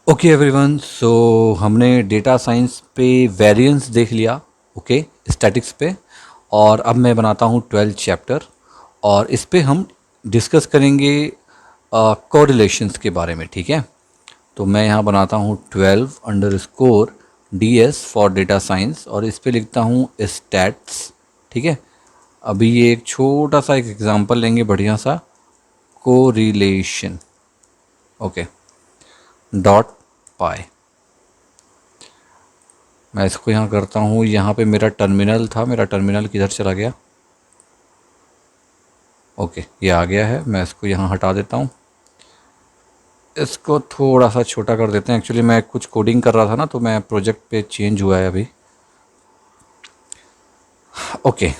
Okay everyone, सो हमने data science पे variance देख लिया। ओके, स्टैटिक्स पे। और अब मैं बनाता हूँ 12th चैप्टर और इस पे हम डिस्कस करेंगे कोरिलेशंस के बारे में। ठीक है, तो मैं यहाँ बनाता हूँ 12_DS फॉर डेटा साइंस और इस पे लिखता हूँ स्टैट्स। ठीक है, अभी ये एक छोटा सा एक एग्जांपल लेंगे, बढ़िया सा कोरिलेशन। ओके, डॉट पाई। मैं इसको यहाँ करता हूँ, यहाँ पे मेरा टर्मिनल था, मेरा टर्मिनल किधर चला गया? ओके, ये आ गया है। मैं इसको यहाँ हटा देता हूँ, इसको थोड़ा सा छोटा कर देते हैं। एक्चुअली मैं कुछ कोडिंग कर रहा था ना, तो मैं प्रोजेक्ट पे चेंज हुआ है अभी। ओके,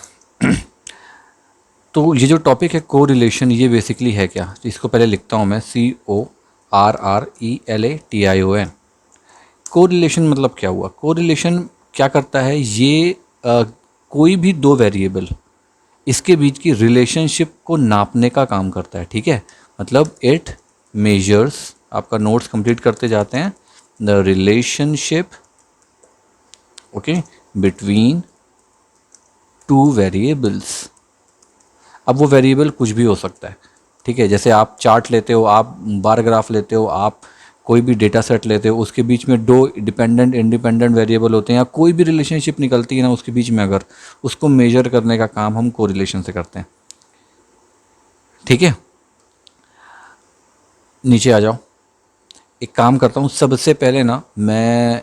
तो ये जो टॉपिक है कोरिलेशन, ये बेसिकली है क्या? तो इसको पहले लिखता हूँ मैं, CORRELATION। कोरिलेशन मतलब क्या हुआ? कोरिलेशन क्या करता है? ये कोई भी दो वेरिएबल, इसके बीच की रिलेशनशिप को नापने का काम करता है। ठीक है, मतलब इट मेजर्स, आपका नोट्स कंप्लीट करते जाते हैं, the relationship, okay, between two variables. अब वो वेरिएबल कुछ भी हो सकता है। ठीक है, जैसे आप चार्ट लेते हो, आप बार ग्राफ लेते हो, आप कोई भी डेटा सेट लेते हो, उसके बीच में दो डिपेंडेंट इंडिपेंडेंट वेरिएबल होते हैं, या कोई भी रिलेशनशिप निकलती है ना उसके बीच में, अगर उसको मेजर करने का काम हम कोरिलेशन से करते हैं। ठीक है, नीचे आ जाओ। एक काम करता हूँ, सबसे पहले ना मैं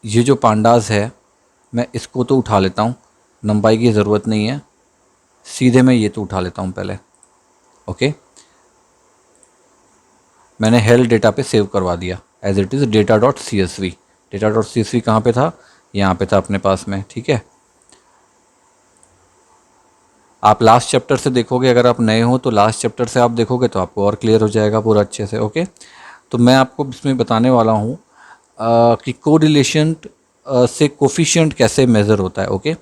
ये जो पांडास है, मैं इसको तो उठा लेता हूँ, लंबाई की ज़रूरत नहीं है, सीधे मैं ये तो उठा लेता हूँ पहले। ओके, मैंने हेल डेटा पे सेव करवा दिया as it is data dot C S V. Data dot C S V कहाँ पर था? यहाँ पे था अपने पास में। ठीक है, आप लास्ट चैप्टर से देखोगे, अगर आप नए हो तो लास्ट चैप्टर से आप देखोगे तो आपको और क्लियर हो जाएगा पूरा अच्छे से। ओके, तो मैं आपको इसमें बताने वाला हूँ कि कोरिलेशन से कोफिशिएंट कैसे मेज़र होता है। ओके,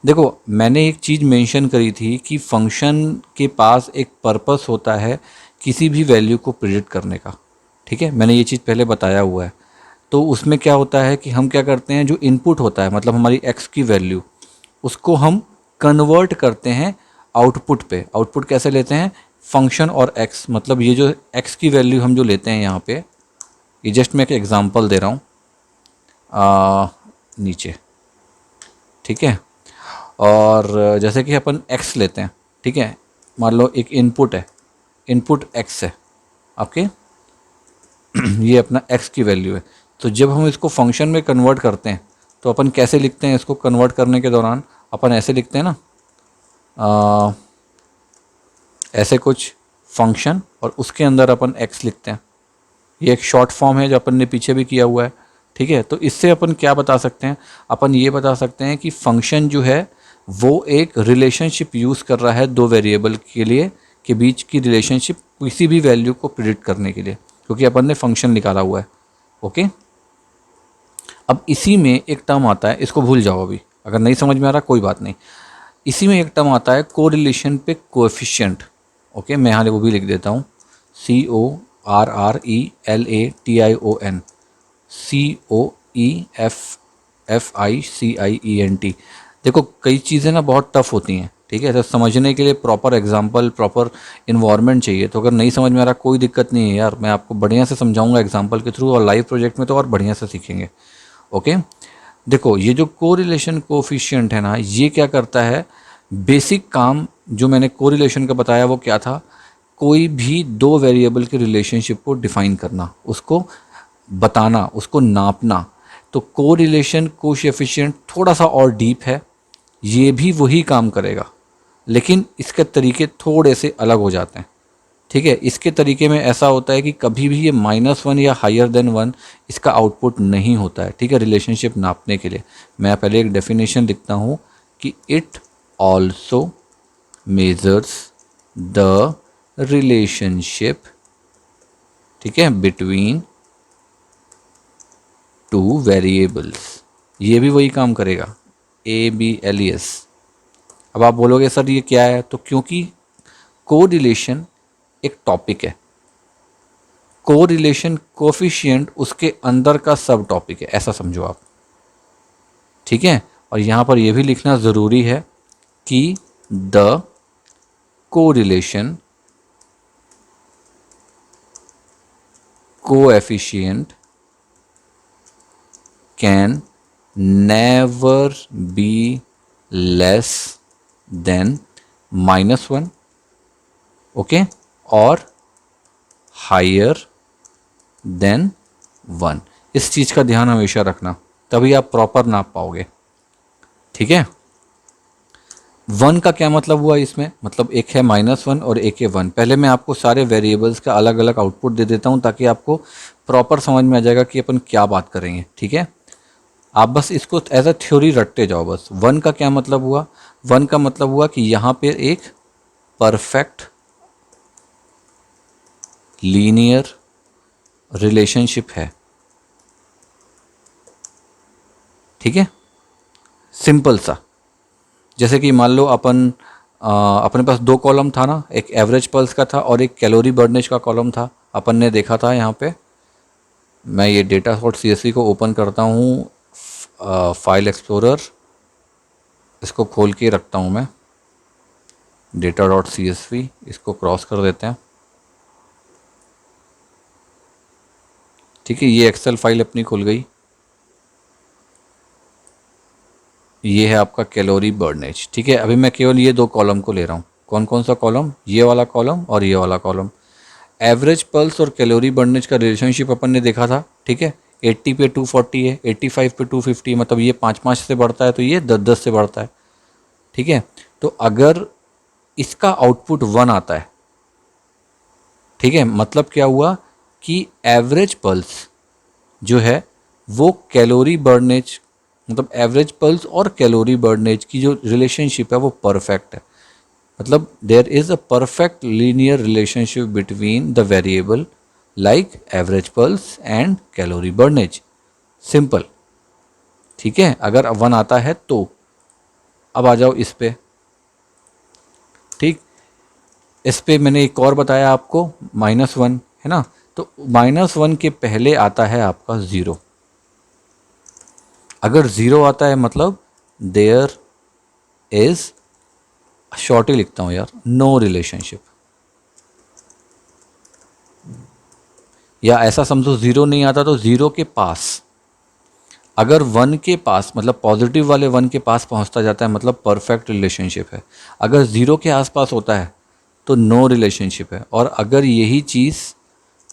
देखो मैंने एक चीज़ मेंशन करी थी कि फंक्शन के पास एक पर्पस होता है किसी भी वैल्यू को प्रिडिक्ट करने का। ठीक है, मैंने ये चीज़ पहले बताया हुआ है। तो उसमें क्या होता है कि हम क्या करते हैं, जो इनपुट होता है, मतलब हमारी एक्स की वैल्यू, उसको हम कन्वर्ट करते हैं आउटपुट पे। आउटपुट कैसे लेते हैं? फंक्शन और एक्स, मतलब ये जो एक्स की वैल्यू हम जो लेते हैं यहाँ पे, ये जस्ट मैं एक एग्जांपल दे रहा हूँ नीचे। ठीक है, और जैसे कि अपन एक्स लेते हैं। ठीक है, मान लो एक इनपुट है, इनपुट एक्स है आपके ये अपना एक्स की वैल्यू है। तो जब हम इसको फंक्शन में कन्वर्ट करते हैं तो अपन कैसे लिखते हैं इसको? कन्वर्ट करने के दौरान अपन ऐसे लिखते हैं ना, ऐसे कुछ फंक्शन और उसके अंदर अपन एक्स लिखते हैं। ये एक शॉर्ट फॉर्म है जो अपन ने पीछे भी किया हुआ है। ठीक है, तो इससे अपन क्या बता सकते हैं? अपन ये बता सकते हैं कि फंक्शन जो है वो एक रिलेशनशिप यूज़ कर रहा है दो वेरिएबल के लिए, के बीच की रिलेशनशिप किसी भी वैल्यू को प्रिडिक्ट करने के लिए, क्योंकि अपन ने फंक्शन निकाला हुआ है। ओके, अब इसी में एक टर्म आता है, इसको भूल जाओ अभी, अगर नहीं समझ में आ रहा कोई बात नहीं। इसी में एक टर्म आता है कोरिलेशन पे कोएफिशिएंट। ओके, मैं यहाँ वो भी लिख देता हूँ, CORRELATION, COEFFICIENT। देखो कई चीज़ें ना बहुत टफ होती हैं। ठीक है, तो समझने के लिए प्रॉपर एग्जाम्पल, प्रॉपर इन्वायरमेंट चाहिए। तो अगर नहीं समझ में आ रहा कोई दिक्कत नहीं है यार, मैं आपको बढ़िया से समझाऊंगा एग्जाम्पल के थ्रू, और लाइव प्रोजेक्ट में तो और बढ़िया से सीखेंगे। ओके, देखो ये जो कोरिलेशन कोफिशिएंट है ना, ये क्या करता है? बेसिक काम जो मैंने कोरिलेशन का बताया वो क्या था? कोई भी दो वेरिएबल के रिलेशनशिप को डिफाइन करना, उसको बताना, उसको नापना। तो कोरिलेशन कोएफिशिएंट थोड़ा सा और डीप है, ये भी वही काम करेगा, लेकिन इसके तरीके थोड़े से अलग हो जाते हैं। ठीक है, इसके तरीके में ऐसा होता है कि कभी भी ये -1 या हायर देन 1 इसका आउटपुट नहीं होता है। ठीक है, रिलेशनशिप नापने के लिए मैं पहले एक डेफिनेशन लिखता हूँ कि it also measures the relationship, ठीक है, बिटवीन टू वेरिएबल्स। ये भी वही काम करेगा, ABLES। अब आप बोलोगे सर ये क्या है? तो क्योंकि कोरिलेशन एक टॉपिक है, कोरिलेशन कोफिशिएंट उसके अंदर का सब टॉपिक है, ऐसा समझो आप, ठीक है। और यहाँ पर यह भी लिखना ज़रूरी है कि the correlation coefficient can never be less than -1, okay, और हायर देन 1। इस चीज़ का ध्यान हमेशा रखना, तभी आप प्रॉपर नाप पाओगे, ठीक है। 1 का क्या मतलब हुआ इसमें, मतलब एक है -1 और एक है 1। पहले मैं आपको सारे वेरिएबल्स का अलग अलग आउटपुट दे देता हूँ ताकि आपको प्रॉपर समझ में आ जाएगा कि अपन क्या बात करेंगे, ठीक है। आप बस इसको एज अ थ्योरी रटते जाओ बस। 1 का क्या मतलब हुआ, 1 का मतलब हुआ कि यहाँ पे एक परफेक्ट लीनियर रिलेशनशिप है, ठीक है, सिंपल सा। जैसे कि मान लो अपने पास दो कॉलम था ना, एक एवरेज पल्स का था और एक कैलोरी बर्नेज का कॉलम था, अपन ने देखा था। यहाँ पे मैं ये डेटा डॉट CSV को ओपन करता हूँ, फाइल एक्सप्लोरर, इसको खोल के रखता हूँ मैं, डेटा डॉट CSV, इसको क्रॉस कर देते हैं, ठीक है। ये एक्सेल फाइल अपनी खुल गई, ये है आपका कैलोरी बर्नेज, ठीक है। अभी मैं केवल ये दो कॉलम को ले रहा हूँ। कौन कौन सा कॉलम, ये वाला कॉलम और ये वाला कॉलम। एवरेज पल्स और कैलोरी बर्नेज का रिलेशनशिप अपन ने देखा था, ठीक है। 80 पे 240 है, 85 पे 250, मतलब ये 5-5 से बढ़ता है तो ये 10-10 से बढ़ता है, ठीक है। तो अगर इसका आउटपुट 1 आता है, ठीक है, मतलब क्या हुआ कि एवरेज पल्स जो है वो कैलोरी बर्नेज, मतलब एवरेज पल्स और कैलोरी बर्नेज की जो रिलेशनशिप है वो परफेक्ट है। मतलब there is a perfect linear relationship between the variable like average pulse and calorie burnage, simple, ठीक है। अगर 1 आता है तो अब आ जाओ इस पे, ठीक। इस पे मैंने एक और बताया आपको, -1 है ना, तो -1 के पहले आता है आपका 0। अगर 0 आता है मतलब देयर इज, शॉर्ट ही लिखता हूँ यार, नो रिलेशनशिप, या ऐसा समझो 0 नहीं आता तो 0 के पास। अगर 1 के पास, मतलब पॉजिटिव वाले 1 के पास पहुंचता जाता है मतलब परफेक्ट रिलेशनशिप है। अगर 0 के आसपास होता है तो नो रिलेशनशिप है। और अगर यही चीज़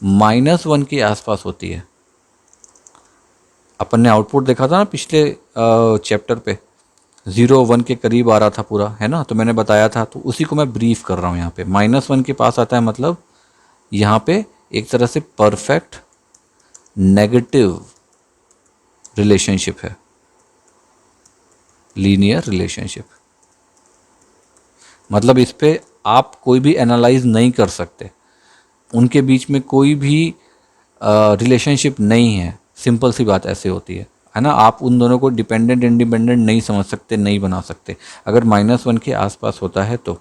-1 के आसपास होती है, अपन ने आउटपुट देखा था ना पिछले चैप्टर पे, 0-1 के करीब आ रहा था पूरा, है ना, तो मैंने बताया था, तो उसी को मैं ब्रीफ कर रहा हूँ। यहाँ पे -1 के पास आता है मतलब यहाँ पे एक तरह से परफेक्ट नेगेटिव रिलेशनशिप है, लीनियर रिलेशनशिप। मतलब इस पे आप कोई भी एनालाइज नहीं कर सकते, उनके बीच में कोई भी रिलेशनशिप नहीं है, सिंपल सी बात ऐसे होती है ना। आप उन दोनों को डिपेंडेंट इंडिपेंडेंट नहीं समझ सकते, नहीं बना सकते। अगर -1 के आसपास होता है तो,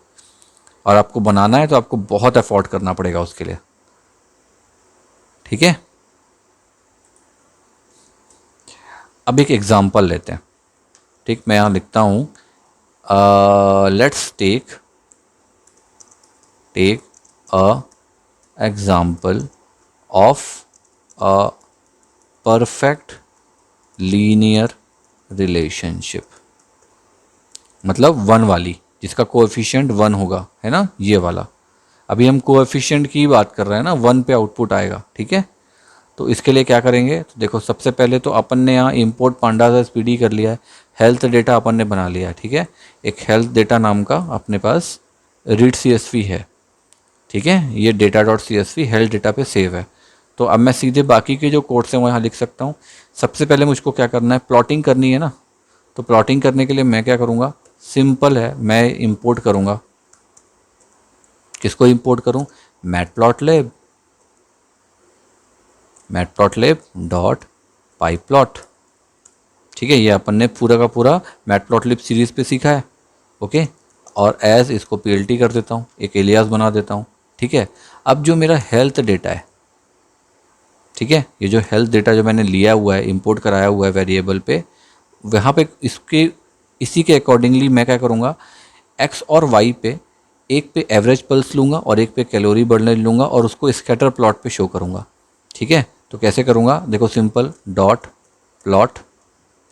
और आपको बनाना है तो आपको बहुत एफर्ट करना पड़ेगा उसके लिए, ठीक है। अब एक एग्जांपल लेते हैं, ठीक। मैं यहाँ लिखता हूँ, let's take a example of a perfect linear relationship, मतलब 1 वाली, जिसका कोएफिशिएंट 1 होगा, है ना, ये वाला। अभी हम कोएफिशिएंट की बात कर रहे हैं ना, 1 पे आउटपुट आएगा, ठीक है। तो इसके लिए क्या करेंगे, तो देखो सबसे पहले तो अपन ने यहाँ इंपोर्ट पांडास SPD कर लिया है, हेल्थ डेटा अपन ने बना लिया है, ठीक है। एक हेल्थ डेटा नाम का अपने पास रीड CSV है, ठीक है। ये data dot CSV health data पे सेव है। तो अब मैं सीधे बाकी के जो कोड्स हैं वो यहाँ लिख सकता हूँ। सबसे पहले मुझको क्या करना है, प्लॉटिंग करनी है ना। तो प्लॉटिंग करने के लिए मैं क्या करूँगा, सिंपल है, मैं इंपोर्ट करूँगा। किसको इंपोर्ट करूँ, मैटप्लॉटलिब, मैटप्लॉटलिब डॉट पाईप्लॉट, ठीक है। ये अपन ने पूरा का पूरा मैटप्लॉटलिब सीरीज़ पे सीखा है, ओके। और एज इसको PLT कर देता हूँ, एक एलियास बना देता हूँ, ठीक है। अब जो मेरा हेल्थ डेटा है, ठीक है। ये जो हेल्थ डेटा जो मैंने लिया हुआ है, इंपोर्ट कराया हुआ है वेरिएबल पे, वहाँ पे इसके इसी के अकॉर्डिंगली मैं क्या करूँगा, एक्स और वाई पे, एक पे एवरेज पल्स लूँगा और एक पे कैलोरी बर्न लूँगा और उसको स्कैटर प्लॉट पे शो करूँगा। ठीक है, तो कैसे करूँगा, देखो सिंपल, डॉट प्लॉट,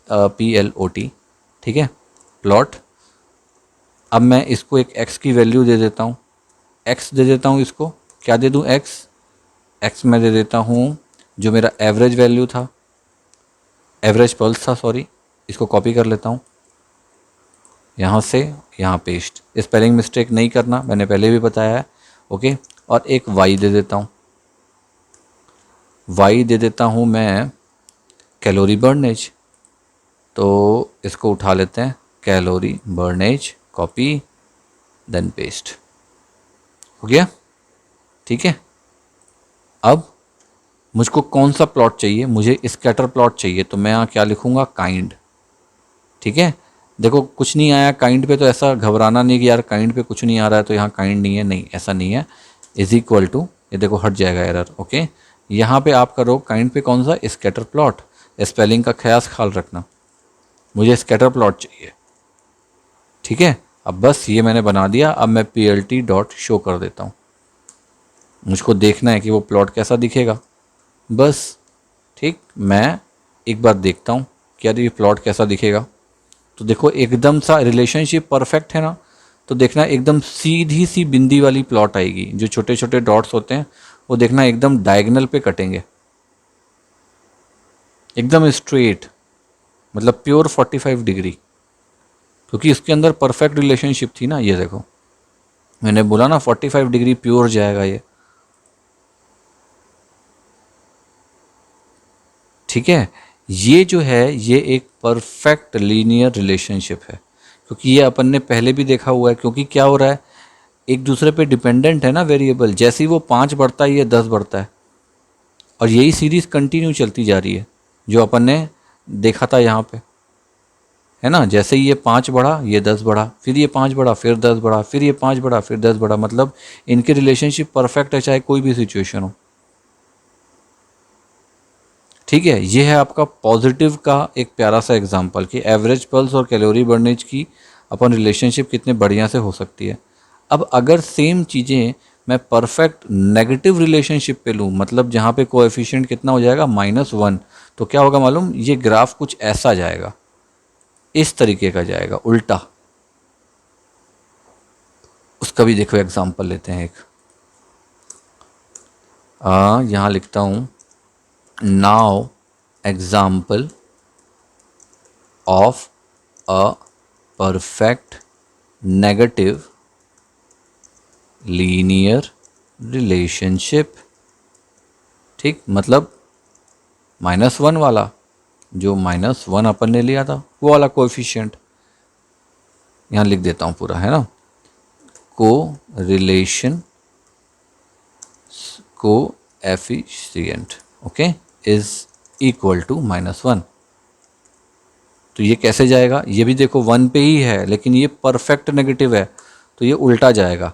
PLOT, ठीक है, प्लॉट। अब मैं इसको एक x की वैल्यू दे देता हूँ, x दे देता हूँ इसको, क्या दे दूँ, x मैं दे देता हूँ जो मेरा एवरेज वैल्यू था, एवरेज पल्स था, सॉरी, इसको कॉपी कर लेता हूँ यहाँ से यहाँ पेस्ट। स्पेलिंग मिस्टेक नहीं करना, मैंने पहले भी बताया है, ओके। और एक y दे देता हूँ, y दे देता हूँ मैं कैलोरी बर्नेज, तो इसको उठा लेते हैं, calorie Bernays, copy, then paste, हो गया। ठीक है, अब मुझको कौन सा प्लॉट चाहिए, मुझे स्कैटर प्लॉट चाहिए, तो मैं यहाँ क्या लिखूँगा, काइंड। ठीक है, देखो कुछ नहीं आया काइंड पे, तो ऐसा घबराना नहीं कि यार काइंड पे कुछ नहीं आ रहा है तो यहाँ काइंड नहीं है, नहीं, ऐसा नहीं है। इज इक्वल टू, ये देखो हट जाएगा एरर, ओके। यहाँ पे आप करो काइंड पे कौन सा, स्कैटर प्लॉट। स्पेलिंग का ख्याल रखना, मुझे स्कैटर प्लॉट चाहिए। ठीक है, अब बस ये मैंने बना दिया। अब मैं PLT डॉट शो कर देता हूँ, मुझको देखना है कि वो प्लॉट कैसा दिखेगा, बस। ठीक, मैं एक बार देखता हूँ कि यार ये प्लॉट कैसा दिखेगा। तो देखो एकदम सा रिलेशनशिप परफेक्ट है ना, तो देखना एकदम सीधी सी बिंदी वाली प्लॉट आएगी, जो छोटे छोटे डॉट्स होते हैं वो देखना एकदम डायगोनल पे कटेंगे, एकदम स्ट्रेट, मतलब प्योर 45 डिग्री, क्योंकि इसके अंदर परफेक्ट रिलेशनशिप थी ना। ये देखो मैंने बोला ना 45 डिग्री प्योर जाएगा ये। ठीक है, ये जो है ये एक परफेक्ट लीनियर रिलेशनशिप है, क्योंकि ये अपन ने पहले भी देखा हुआ है। क्योंकि क्या हो रहा है, एक दूसरे पे डिपेंडेंट है ना वेरिएबल, जैसे ही वो 5 बढ़ता है ये 10 बढ़ता है, और यही सीरीज कंटिन्यू चलती जा रही है जो अपन ने देखा था यहाँ पे, है ना। जैसे ही ये 5 बढ़ा ये 10 बढ़ा, फिर ये 5 बढ़ा फिर 10 बढ़ा, फिर ये 5 बढ़ा फिर 10 बढ़ा, मतलब इनकी रिलेशनशिप परफेक्ट है चाहे कोई भी सिचुएशन हो। ठीक है, ये है आपका पॉजिटिव का एक प्यारा सा एग्जांपल कि एवरेज पल्स और कैलोरी बर्नेज की अपन रिलेशनशिप कितने बढ़िया से हो सकती है। अब अगर सेम चीज़ें मैं परफेक्ट नेगेटिव रिलेशनशिप पे लूँ, मतलब जहाँ पे कोएफिशिएंट कितना हो जाएगा, -1, तो क्या होगा मालूम, ये ग्राफ कुछ ऐसा जाएगा, इस तरीके का जाएगा, उल्टा। उसका भी देखो एग्जांपल लेते हैं एक, यहाँ लिखता हूँ, now example of a perfect negative linear relationship। ठीक, मतलब -1 वाला, जो -1 अपन ने लिया था वो वाला कोएफिशिएंट यहाँ लिख देता हूँ पूरा, है ना। Correlation coefficient, okay, is equal to -1। तो ये कैसे जाएगा, ये भी देखो 1 पे ही है लेकिन ये परफेक्ट नेगेटिव है, तो ये उल्टा जाएगा।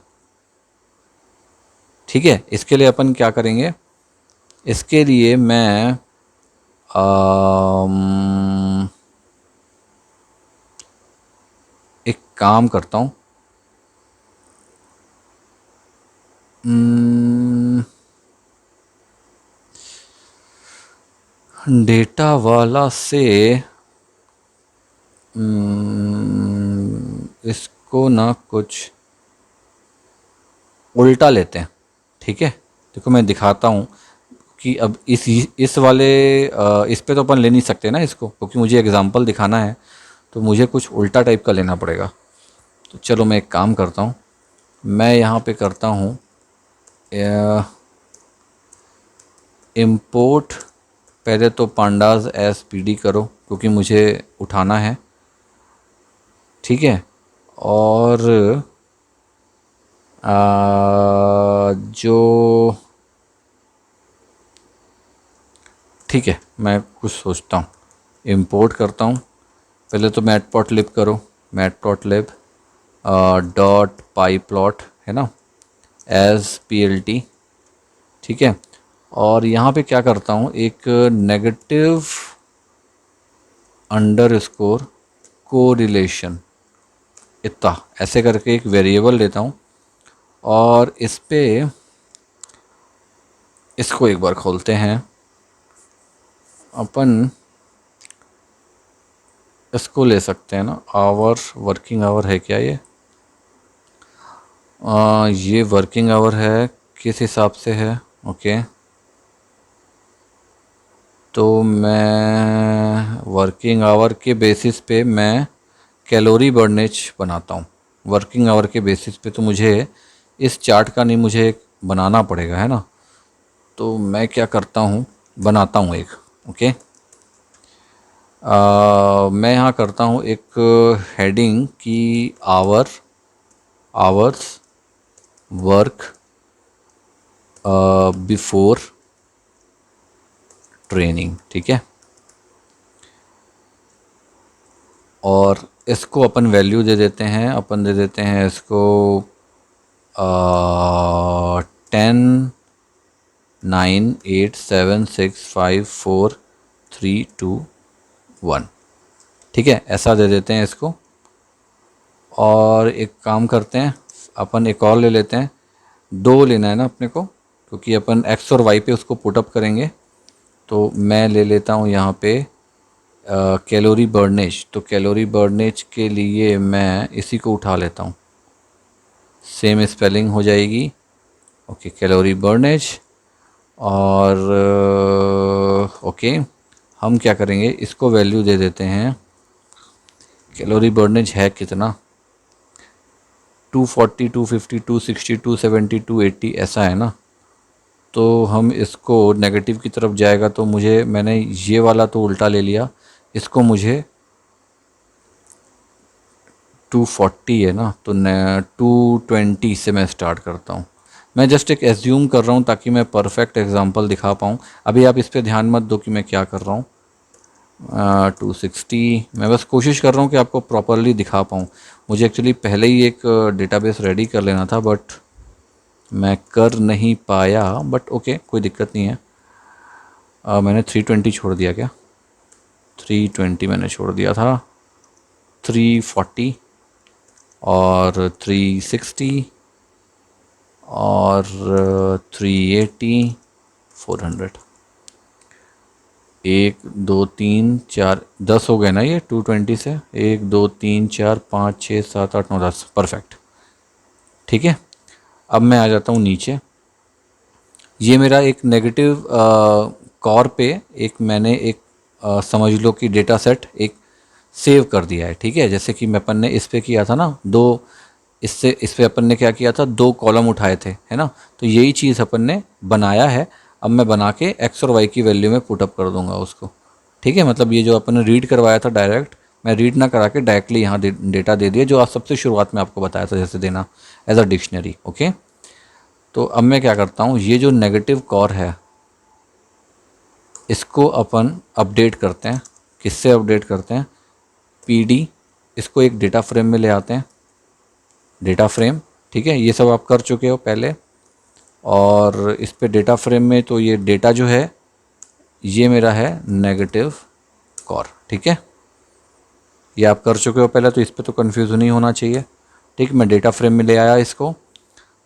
ठीक है, इसके लिए अपन क्या करेंगे, इसके लिए मैं एक काम करता हूँ, डेटा वाला से इसको ना कुछ उल्टा लेते हैं। ठीक है, देखो मैं दिखाता हूँ कि अब इस वाले इस पे तो अपन ले नहीं सकते ना इसको, क्योंकि मुझे एग्जांपल दिखाना है, तो मुझे कुछ उल्टा टाइप का लेना पड़ेगा। तो चलो मैं एक काम करता हूँ, मैं यहाँ पे करता हूँ इम्पोर्ट, पहले तो पांडाज SPD करो क्योंकि मुझे उठाना है। ठीक है, और जो, ठीक है मैं कुछ सोचता हूँ, इंपोर्ट करता हूँ। पहले तो मैटप्लॉटलिब करो, मैटप्लॉटलिब .pyplot है ना, एज PLT। ठीक है, और यहाँ पे क्या करता हूँ, एक नेगेटिव अंडर स्कोर कोरिलेशन, इतना ऐसे करके एक वेरिएबल लेता हूँ और इस पे इसको एक बार खोलते हैं अपन, इसको ले सकते हैं ना, आवर, वर्किंग आवर है क्या ये वर्किंग आवर है, किस हिसाब से है, ओके। तो मैं वर्किंग आवर के बेसिस पे मैं कैलोरी बर्नेज बनाता हूँ। वर्किंग आवर के बेसिस पे तो मुझे इस चार्ट का नहीं, मुझे बनाना पड़ेगा, है ना। तो मैं क्या करता हूँ, बनाता हूँ एक, ओके। मैं यहाँ करता हूँ एक हेडिंग की आवर्स वर्क बिफोर ट्रेनिंग, ठीक है। और इसको अपन वैल्यू दे देते हैं, अपन दे देते हैं इसको 10, 9, 8, 7, 6, 5, 4, 3, 2, 1, ठीक है, ऐसा दे देते हैं इसको। और एक काम करते हैं, अपन एक और ले लेते हैं, दो लेना है ना अपने को, क्योंकि अपन एक्स और वाई पे उसको पुटअप करेंगे। तो मैं ले लेता हूँ यहाँ पे कैलोरी बर्नेज। तो कैलोरी बर्नेज के लिए मैं इसी को उठा लेता हूँ, सेम स्पेलिंग हो जाएगी, ओके, कैलोरी बर्नेज। और ओके, हम क्या करेंगे, इसको वैल्यू दे देते हैं, कैलोरी बर्नेज है कितना, 240, 250, 260, 270, 280 ऐसा है ना। तो हम इसको नेगेटिव की तरफ जाएगा तो मुझे, मैंने ये वाला तो उल्टा ले लिया, इसको मुझे 240 है ना, तो 220 से मैं स्टार्ट करता हूँ। मैं जस्ट एक एज्यूम कर रहा हूँ ताकि मैं परफेक्ट एग्जांपल दिखा पाऊँ। अभी आप इस पर ध्यान मत दो कि मैं क्या कर रहा हूँ। 260, मैं बस कोशिश कर रहा हूँ कि आपको प्रॉपरली दिखा पाऊँ। मुझे एक्चुअली पहले ही एक डेटाबेस रेडी कर लेना था, बट मैं कर नहीं पाया, बट ओके, कोई दिक्कत नहीं है। मैंने 320 छोड़ दिया क्या, 320 मैंने छोड़ दिया था, 340 और 360 और 380, 400, 1, 2, 3, 4, 10 हो गए ना ये 220 से, 1, 2, 3, 4, 5, 6, 7, 8, 9, 10, परफेक्ट, ठीक है। अब मैं आ जाता हूँ नीचे, ये मेरा एक नेगेटिव कॉर पे एक मैंने एक समझ लो कि डेटा सेट एक सेव कर दिया है, ठीक है। जैसे कि मैं अपन ने इस पे किया था ना, दो, इससे इस पे अपन ने क्या किया था, दो कॉलम उठाए थे, है ना। तो यही चीज़ अपन ने बनाया है। अब मैं बना के एक्स और वाई की वैल्यू में पुटअप कर दूंगा उसको, ठीक है। मतलब ये जो अपन ने रीड करवाया था डायरेक्ट, मैं रीड ना करा के डायरेक्टली यहाँ डेटा दे दिया, जो आज सबसे शुरुआत में आपको बताया था जैसे देना एज अ डिक्शनरी, ओके। तो अब मैं क्या करता हूँ, ये जो नेगेटिव कॉर है इसको अपन अपडेट करते हैं, किससे अपडेट करते हैं, पीडी, इसको एक डेटा फ्रेम में ले आते हैं, डेटा फ्रेम, ठीक है। ये सब आप कर चुके हो पहले। और इस पे डेटा फ्रेम में तो ये डेटा जो है ये मेरा है नेगेटिव कॉर, ठीक है। ये आप कर चुके हो पहले, तो इस पे तो कन्फ्यूज़ नहीं होना चाहिए, ठीक। मैं डेटा फ्रेम में ले आया इसको।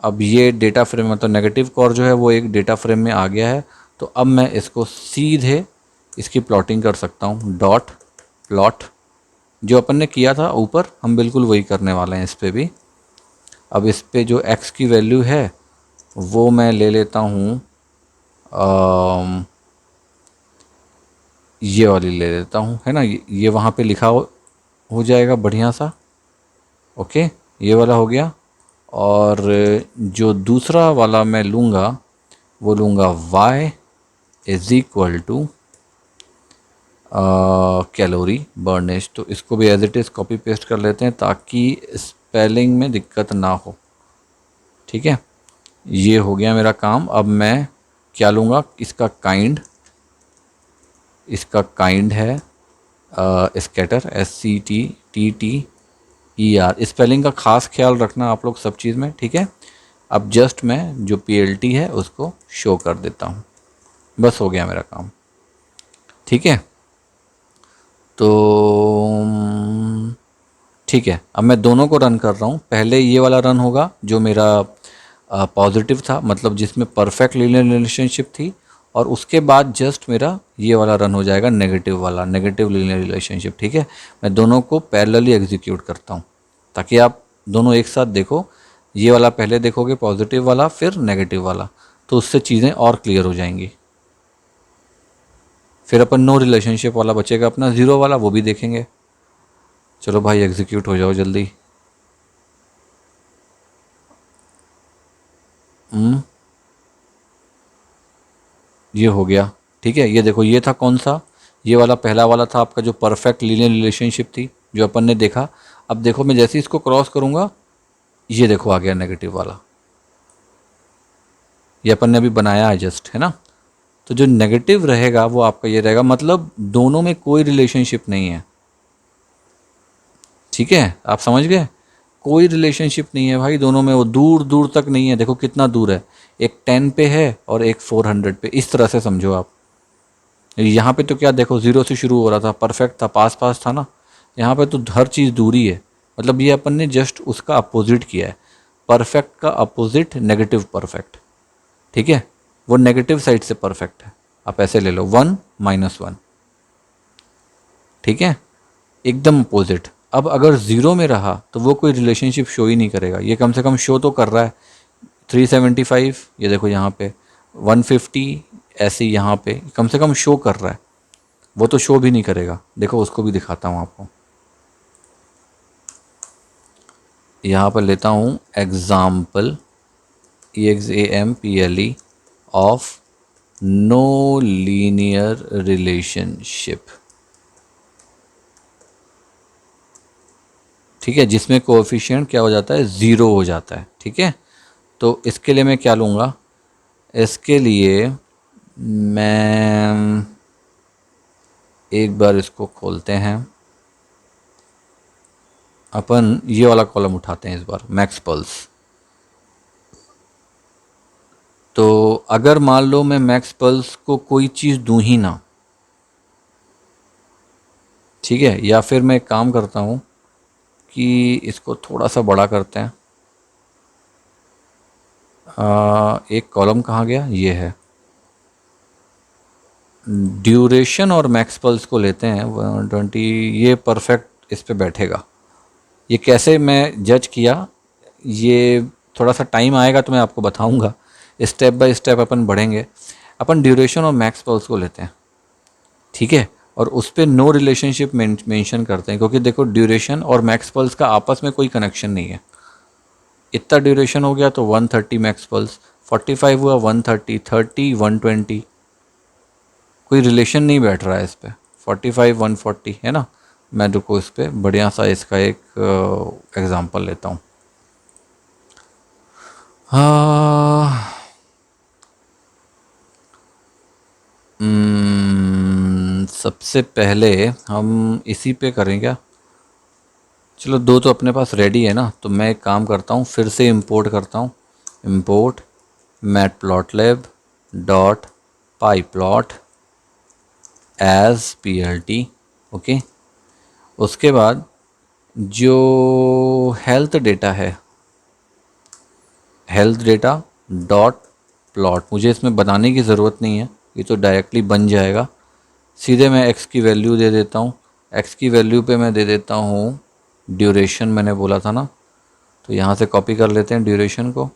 अब ये डेटा फ्रेम मतलब नेगेटिव कॉर जो है वो एक डेटा फ्रेम में आ गया है। तो अब मैं इसको सीधे इसकी प्लॉटिंग कर सकता हूँ, डॉट प्लॉट, जो अपन ने किया था ऊपर हम बिल्कुल वही करने वाले हैं इस पे भी। अब इस पे जो x की वैल्यू है वो मैं ले लेता हूँ, ये वाली ले लेता हूँ, है ना। ये वहाँ पे लिखा हो जाएगा बढ़िया सा, ओके, ये वाला हो गया। और जो दूसरा वाला मैं लूँगा वो लूँगा y is equal to calorie burnage. तो इसको भी as it is copy paste कर लेते हैं ताकि स्पेलिंग में दिक्कत ना हो, ठीक है। ये हो गया मेरा काम। अब मैं क्या लूँगा, इसका काइंड, इसका काइंड है स्कैटर, SCTTTER। स्पेलिंग का खास ख्याल रखना आप लोग सब चीज़ में, ठीक है। अब जस्ट मैं जो PLT है उसको शो कर देता हूँ, बस हो गया मेरा काम। ठीक है, तो ठीक है, अब मैं दोनों को रन कर रहा हूँ। पहले ये वाला रन होगा जो मेरा पॉजिटिव था, मतलब जिसमें परफेक्ट लीनियर रिलेशनशिप थी, और उसके बाद जस्ट मेरा ये वाला रन हो जाएगा नेगेटिव वाला, नेगेटिव लीनियर रिलेशनशिप। ठीक है, मैं दोनों को पैरेलली एग्जीक्यूट करता हूँ ताकि आप दोनों एक साथ देखो। ये वाला पहले देखोगे पॉजिटिव वाला, फिर नेगेटिव वाला, तो उससे चीज़ें और क्लियर हो जाएंगी। फिर अपन नो रिलेशनशिप वाला बचेगा अपना, ज़ीरो वाला, वो भी देखेंगे। चलो भाई एग्जीक्यूट हो जाओ जल्दी। ये हो गया। ठीक है, ये देखो, ये था कौन सा, ये वाला पहला वाला था आपका जो परफेक्ट लीनियर रिलेशनशिप थी जो अपन ने देखा। अब देखो मैं जैसे ही इसको क्रॉस करूँगा, ये देखो आ गया नेगेटिव वाला, ये अपन ने अभी बनाया है जस्ट, है ना। तो जो नेगेटिव रहेगा वो आपका ये रहेगा, मतलब दोनों में कोई रिलेशनशिप नहीं है। ठीक है, आप समझ गए, कोई रिलेशनशिप नहीं है भाई दोनों में, वो दूर दूर तक नहीं है। देखो कितना दूर है, एक 10 पे है और एक 400 पे, इस तरह से समझो आप। यहाँ पे तो क्या देखो, ज़ीरो से शुरू हो रहा था, परफेक्ट था, पास पास था ना। यहाँ पे तो हर चीज़ दूरी है, मतलब ये अपन ने जस्ट उसका अपोजिट किया है। परफेक्ट का अपोजिट नेगेटिव परफेक्ट। ठीक है, वो नेगेटिव साइड से परफेक्ट है। आप ऐसे ले लो, 1 - 1। ठीक है, एकदम अपोजिट। अब अगर ज़ीरो में रहा तो वो कोई रिलेशनशिप शो ही नहीं करेगा। ये कम से कम शो तो कर रहा है, 375, ये देखो यहाँ पे 150, ऐसे ही यहाँ पे कम से कम शो कर रहा है। वो तो शो भी नहीं करेगा, देखो उसको भी दिखाता हूँ आपको। यहाँ पर लेता हूँ example, EXAMPLE of no linear relationship. ठीक है, जिसमें कोएफिशिएंट क्या हो जाता है, ज़ीरो हो जाता है। ठीक है, तो इसके लिए मैं क्या लूँगा, इसके लिए मैं एक बार इसको खोलते हैं, अपन ये वाला कॉलम उठाते हैं इस बार, मैक्स पल्स। तो अगर मान लो मैं मैक्स पल्स को कोई चीज़ दूँ ही ना, ठीक है, या फिर मैं एक काम करता हूँ कि इसको थोड़ा सा बड़ा करते हैं। एक कॉलम कहाँ गया, ये है, ड्यूरेशन और मैक्स पल्स को लेते हैं 120, ये परफेक्ट इस पे बैठेगा। ये कैसे मैं जज किया, ये थोड़ा सा टाइम आएगा तो मैं आपको बताऊंगा, स्टेप बाय स्टेप अपन बढ़ेंगे। अपन ड्यूरेशन और मैक्स पल्स को लेते हैं, ठीक है, और उस पर नो रिलेशनशिप मेंशन करते हैं, क्योंकि देखो ड्यूरेशन और मैक्स पल्स का आपस में कोई कनेक्शन नहीं है। इतना ड्यूरेशन हो गया तो 130 मैक्स पल्स, 45 हुआ 130, 30 120, कोई रिलेशन नहीं बैठ रहा है इस पर। 45 140 है ना। मैं रुको इस पर बढ़िया सा इसका एक एग्ज़ाम्पल लेता हूँ। सबसे पहले हम इसी पे करें क्या, चलो दो तो अपने पास रेडी है ना, तो मैं एक काम करता हूँ, फिर से इंपोर्ट करता हूँ, import matplotlib dot pyplot as PLT। Okay, उसके बाद जो हेल्थ डेटा है, हेल्थ डेटा डॉट प्लॉट, मुझे इसमें बनाने की ज़रूरत नहीं है, ये तो डायरेक्टली बन जाएगा। सीधे मैं x की वैल्यू दे देता हूँ, x की वैल्यू पे मैं दे देता हूँ ड्यूरेशन, मैंने बोला था ना, तो यहाँ से कॉपी कर लेते हैं ड्यूरेशन को।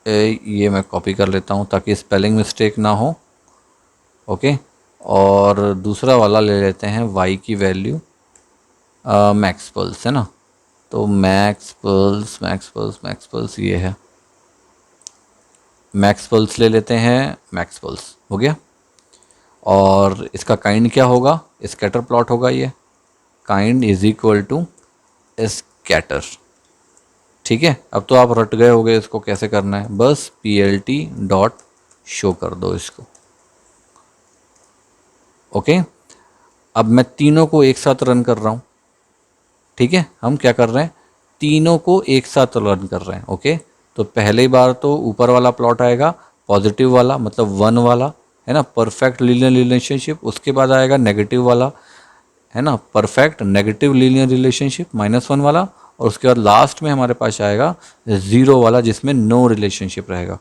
ये मैं कॉपी कर लेता हूँ ताकि स्पेलिंग मिस्टेक ना हो। ओके, और दूसरा वाला ले लेते हैं y की वैल्यू, मैक्स पल्स है ना, तो max pulse max pulse max pulse ये है, मैक्स पल्स ले लेते हैं, मैक्स पल्स हो गया। और इसका काइंड क्या होगा, स्कैटर प्लॉट होगा ये, kind is equal to scatter. ठीक है, अब तो आप रट गए होगे इसको कैसे करना है, बस PLT डॉट शो कर दो इसको। ओके, अब मैं तीनों को एक साथ रन कर रहा हूँ। ठीक है, हम क्या कर रहे हैं, तीनों को एक साथ रन कर रहे हैं। ओके, तो पहली बार तो ऊपर वाला प्लॉट आएगा, पॉजिटिव वाला मतलब 1 वाला, है ना, परफेक्ट लीनियर रिलेशनशिप। उसके बाद आएगा नेगेटिव वाला, है ना, परफेक्ट नेगेटिव लीनियर रिलेशनशिप -1 वाला। और उसके बाद लास्ट में हमारे पास आएगा 0 वाला जिसमें नो रिलेशनशिप रहेगा।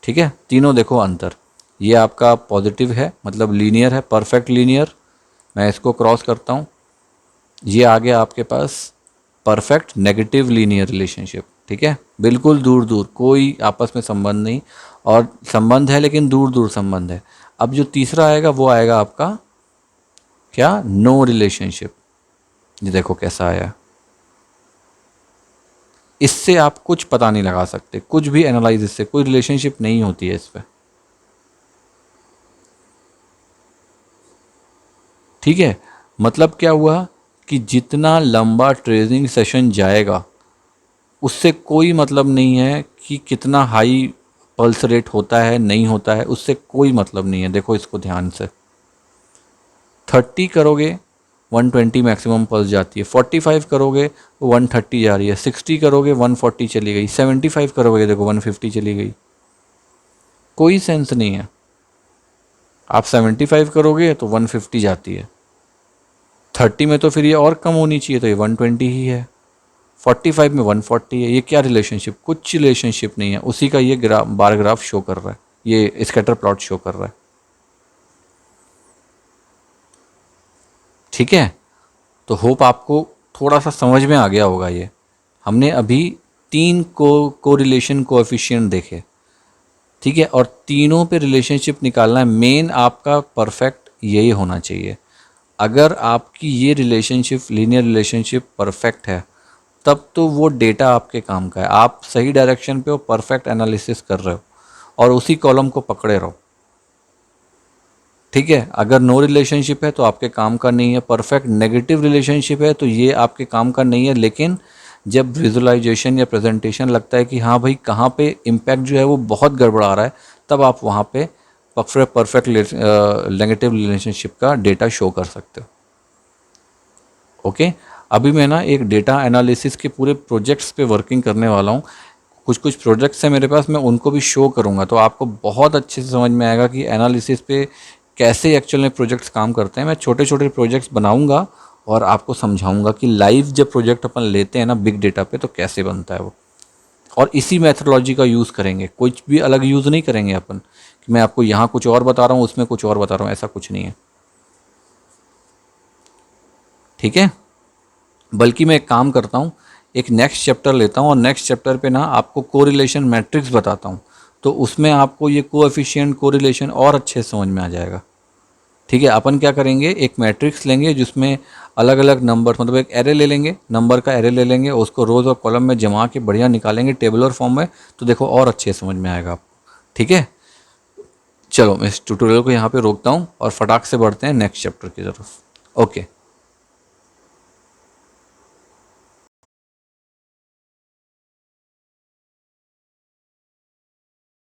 ठीक है, तीनों देखो अंतर। ये आपका पॉजिटिव है मतलब लीनियर है, परफेक्ट लीनियर, मैं इसको क्रॉस करता हूँ। ये आ गया आपके पास परफेक्ट नेगेटिव लीनियर रिलेशनशिप। ठीक है, बिल्कुल दूर दूर, कोई आपस में संबंध नहीं, और संबंध है लेकिन दूर दूर संबंध है। अब जो तीसरा आएगा वो आएगा आपका क्या, नो रिलेशनशिप। ये देखो कैसा आया, इससे आप कुछ पता नहीं लगा सकते, कुछ भी एनालाइज, इससे कोई रिलेशनशिप नहीं होती है इस पे। ठीक है, मतलब क्या हुआ कि जितना लंबा ट्रेनिंग सेशन जाएगा उससे कोई मतलब नहीं है कि कितना हाई पल्स रेट होता है नहीं होता है, उससे कोई मतलब नहीं है। देखो इसको ध्यान से, 30 करोगे 120 मैक्सिमम पल्स जाती है, 45 करोगे 130 जा रही है, 60 करोगे 140 चली गई, 75 करोगे देखो 150 चली गई। कोई सेंस नहीं है। आप 75 करोगे तो 150 जाती है, 30 में तो फिर ये और कम होनी चाहिए, तो ये 120 ही है, 45 में 140 है। ये क्या रिलेशनशिप, कुछ रिलेशनशिप नहीं है। उसी का ये बार ग्राफ शो कर रहा है, ये स्कैटर प्लॉट शो कर रहा है। ठीक है, तो होप आपको थोड़ा सा समझ में आ गया होगा। ये हमने अभी 3 कोरिलेशन कोएफिशिएंट देखे। ठीक है, और तीनों पे रिलेशनशिप निकालना है, मेन आपका परफेक्ट यही होना चाहिए। अगर आपकी ये रिलेशनशिप लीनियर रिलेशनशिप परफेक्ट है तब तो वो डेटा आपके काम का है, आप सही डायरेक्शन पे हो, परफेक्ट एनालिसिस कर रहे हो और उसी कॉलम को पकड़े रहो। ठीक है, अगर नो रिलेशनशिप है तो आपके काम का नहीं है, परफेक्ट नेगेटिव रिलेशनशिप है तो ये आपके काम का नहीं है। लेकिन जब विजुअलाइजेशन या प्रेजेंटेशन लगता है कि हाँ भाई कहाँ पे इम्पैक्ट जो है वो बहुत गड़बड़ा रहा है, तब आप वहाँ पे परफेक्ट नेगेटिव रिलेशनशिप का डेटा शो कर सकते हो। ओके, अभी मैं ना एक डेटा एनालिसिस के पूरे प्रोजेक्ट्स पे वर्किंग करने वाला हूँ। कुछ कुछ प्रोजेक्ट्स हैं मेरे पास, मैं उनको भी शो करूँगा, तो आपको बहुत अच्छे से समझ में आएगा कि एनालिसिस पे कैसे एक्चुअल में प्रोजेक्ट्स काम करते हैं। मैं छोटे छोटे प्रोजेक्ट्स बनाऊँगा और आपको समझाऊँगा कि लाइव जब प्रोजेक्ट अपन लेते हैं ना बिग डेटा पे तो कैसे बनता है वो। और इसी मैथडोलॉजी का यूज़ करेंगे, कुछ भी अलग यूज़ नहीं करेंगे अपन कि मैं आपको यहाँ कुछ और बता रहा हूँ उसमें कुछ और बता रहा हूँ, ऐसा कुछ नहीं है। ठीक है, बल्कि मैं एक काम करता हूँ, एक नेक्स्ट चैप्टर लेता हूँ और नेक्स्ट चैप्टर पे ना आपको कोरिलेशन मैट्रिक्स बताता हूँ, तो उसमें आपको ये कोएफिशिएंट कोरिलेशन और अच्छे से समझ में आ जाएगा। ठीक है, अपन क्या करेंगे, एक मैट्रिक्स लेंगे जिसमें अलग अलग नंबर, मतलब एक एरे ले लेंगे, नंबर का एरे ले लेंगे, उसको रोज़ और कॉलम में जमा के बढ़िया निकालेंगे टेबुलर फॉर्म में, तो देखो और अच्छे से समझ में आएगा आपको। ठीक है, चलो मैं इस ट्यूटोरियल को यहाँ पे रोकता हूँ और फटाक से बढ़ते हैं नेक्स्ट चैप्टर की तरफ। ओके।